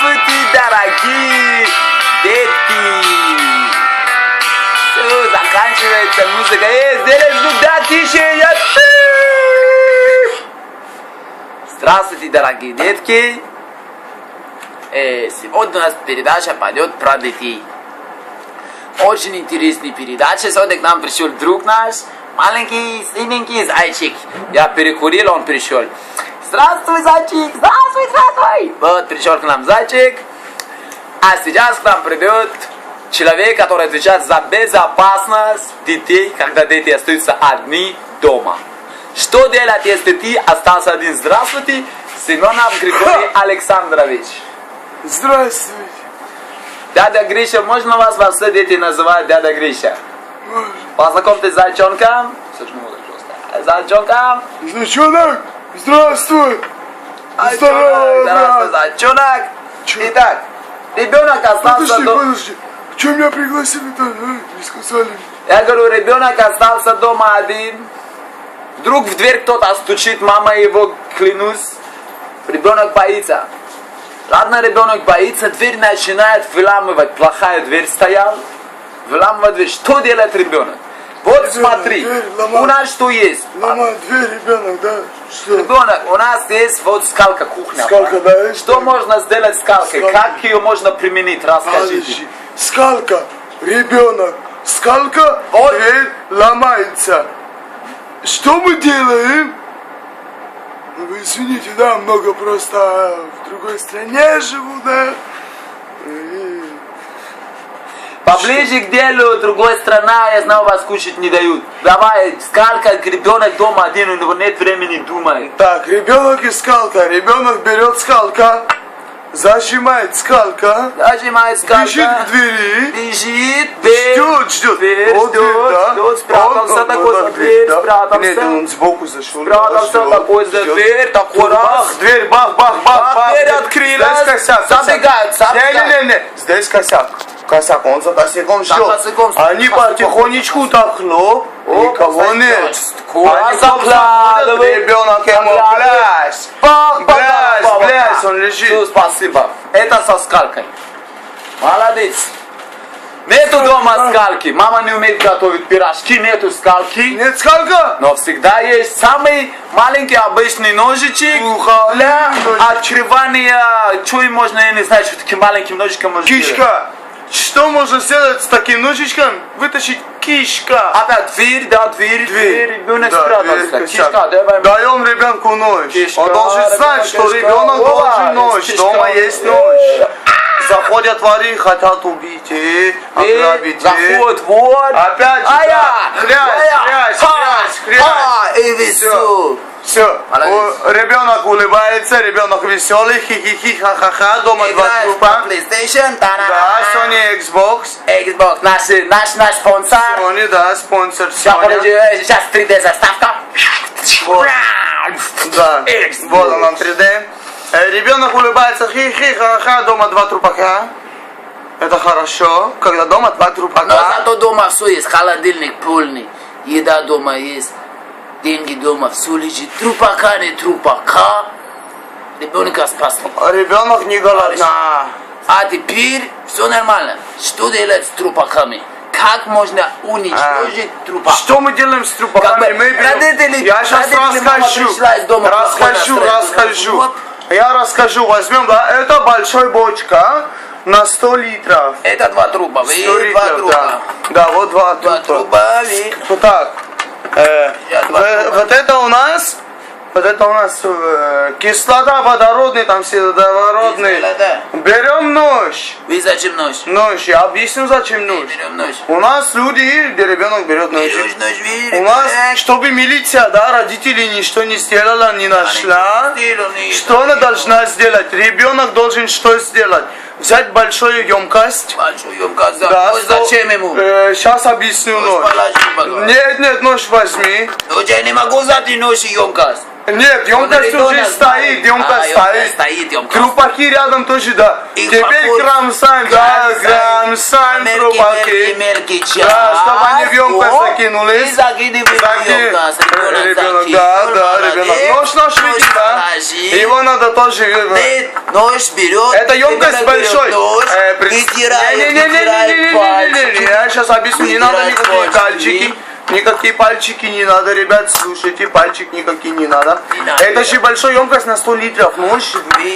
Здравствуйте, дорогие детки! Все, заканчивается музыка. Сделай звук, да, тише, я... Здравствуйте, дорогие детки! Сегодня у нас передача пойдет про детей. Очень интересная передача. Сегодня к нам пришел друг наш, маленький, синенький зайчик. Я перекурил, он пришел. Здравствуй, зайчик! Здравствуй, здравствуй! Вот пришел к нам зайчик. А сейчас к нам придет человек, который отвечает за безопасность детей, когда дети остаются одни дома. Что делать, если ты остался один? Здравствуйте, Семенов Григорий Александрович. Здравствуйте. Дядя Гриша, можно вас во все дети называть дядя Гриша? Можно. Познакомьтесь с зайчонком. Зайчонком. Зайчонок, здравствуй. Здравствуй, зайчонок. Итак, ребенок остался дома. Подожди. Что меня пригласили-то? Не сказали. Я говорю, ребенок остался дома один. Вдруг в дверь кто-то стучит, мама его, клянусь. Ребенок боится. Ладно, ребенок боится, дверь начинает выламывать. Плохая дверь стояла. Выламывает дверь. Что делает ребенок? Вот ребенок, смотри, у нас что есть? Ломает дверь, ребенок, да? Что? Ребенок, у нас есть вот скалка, кухня. Скалка, да? Что можно сделать скалкой? Скалка. Как ее можно применить? Расскажите. Скалка, ребенок, скалка, Вот. дверь ломается. Что мы делаем? Вы извините, да, много просто в другой стране живу, да? Поближе к делу, другая страна, я знаю, вас кушать не дают. Давай, скалка, ребенок дома один, у него нет времени думать. Так, ребенок и скалка. Ребенок берет скалка, зажимает скалка, Нажимает скалка. бежит к двери, Бежит, ждет. дверь, Вот дверь, да. ждет, спрятался такой за дверь, да. спрятался. Нет, он сбоку зашел. Спрятался ждет, такой за ждет. дверь, такой раз. Бах, дверь, бах, бах, бах, бах. Дверь открылась, Здесь косяк. забегает. Не. Здесь косяк. Косяк, он за косяком За ждет. косяком, Они косяком. потихонечку так хлоп, никого нет. Они закладывают. Ребенок ему плясь. Плясь, он лежит. Все, спасибо. Это со скалкой. Молодец. Нету дома скалки. Мама не умеет готовить пирожки, нету скалки. Нет скалка? Но всегда есть самый маленький обычный ножичек для открывания. Что им можно, я не знаю, что таким маленьким ножичком можно сделать. Кишка. Что можно сделать с таким ножичком? Вытащить кишка. Опять дверь, да, дверь, ребенок Да, спрятался. дверь, Кишка, косяк. давай. Даем ребенку нож. Кишка, Он должен знать, что кишка. ребенок Ова, должен нож. кишка. Дома есть нож. Заходят воры, хотят убить, ограбить. Заход, вот. Опять же, грязь. И весу. Все, Молодец. ребенок улыбается, ребенок веселый, хи-хи-хи, ха-ха-ха, дома два Играет трупа. в PlayStation, Да, Sony Xbox. Xbox, наш спонсор. Sony, да, спонсор Сейчас, Sony. подожди, сейчас 3D заставка. Вот. Да, Xbox. вот он 3D. Ребенок улыбается, хи-хи, ха-ха, дома два трупака. Это хорошо, когда дома два Но трупака. зато дома все есть, холодильник полный, еда дома есть, деньги дома, все лежит. Трупака, не трупака. Ребенка спасли. Ребенок не голодна. А теперь все нормально. Что делать с трупаками? Как можно уничтожить трупак? Что мы делаем с трупаками? Как бы родители- Я сейчас родители, мама расскажу. пришла из дома, плохое Расскажу. Вот. Я расскажу. Возьмем, да, это большая бочка на 100 литров. Это два трупа, 100 два литров, трупа. да. Да, вот два Два трупа. трупа, ви. Вот так. два трупа. Вот это у нас кислота водородный, там все водородный. Кислота. Берем нож. Вы зачем нож? Нож, я объясню, зачем нож. Берем нож. У нас люди, где ребенок берет нож. Берешь нож, ви. У нас, чтобы милиция, да, родители ничто не сделала, не нашла, сделали. что она должна сделать? Ребенок должен что сделать? взять большую емкость. Большую емкость, да. Да, Ну, зачем ему? Сейчас объясню нож. Положи, пожалуйста. Нет, нож возьми. Ну, я не могу взять и нож и емкость. Нет, емкость уже стоит, емкость стоит. емкость. Трупаки рядом тоже, да. И Теперь поход- кромсаем, да, кромсаем трупаки. Мелкий час. Да, чтобы они в емкость Оп, закинулись. И закидываем в емкость. Ребенок, да, ребенок. Нож видит, да. Его надо тоже... Нож берет. Это емкость ребенок большой. берет Нож, вытирает Не-не-не-не-не-не-не-не. пальчики. Я сейчас объясню, не надо Вытирает никакие пальчики. пальчики. Никакие пальчики не надо, ребят, слушайте, пальчик никакие не надо. Не надо. Это же большой емкость на 100 литров. Нож.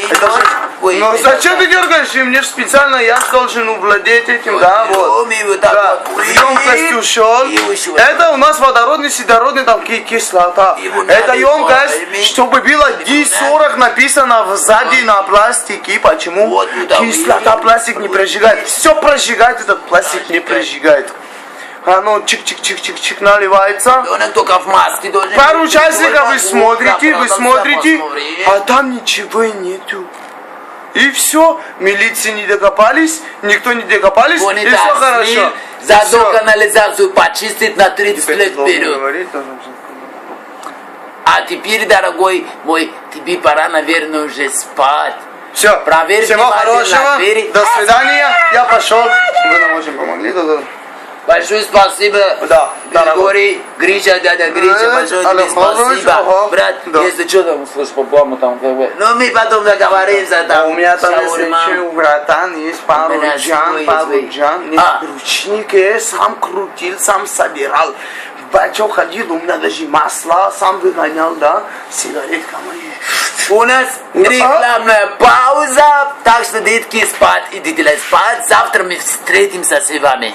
Это же... Ой, Ну это зачем да. ты дергаешь? Мне же специально я должен владеть этим, да, вот. И вот так Да, вот. емкость ушел. И ушел. Это у нас водородный, сидородный, там кислота. Его Это надо емкость, пойми. чтобы было D40 написано сзади на пластике. Почему? Вот туда Кислота вы- пластик не прожигает. Все прожигает, этот пластик не прожигает. Оно чик-чик-чик-чик-чик наливается. Он только в маске должен Пару быть. часиков вы Вот смотрите, так, вы там смотрите, посмотри. а там ничего и нету. И все, милиции не докопались, никто не докопались, Он и и все так хорошо. слил, зато Всё. канализацию почистит на 30 лет вперед. Говорить, А теперь, дорогой мой, тебе пора, наверное, уже спать. Все, Проверь всего внимательно хорошего, двери. до свидания, я пошел. Вы нам очень помогли. Большое спасибо, Да, Григорий, Гриша, дядя Гриша, большое тебе Александрович, спасибо. ага, Брат, да. если что там услышишь по плану, там как бы. Ну, мы потом договоримся там. У меня там, если шаурма. что, братан, есть пару У меня джан, свой, пару свой. джан. А. Ручник я сам крутил, сам собирал. В бачок ходил, у меня даже масло сам выгонял, да, сигаретка моя. У нас рекламная пауза, так что, детки, спать, идите спать. Завтра мы встретимся с вами.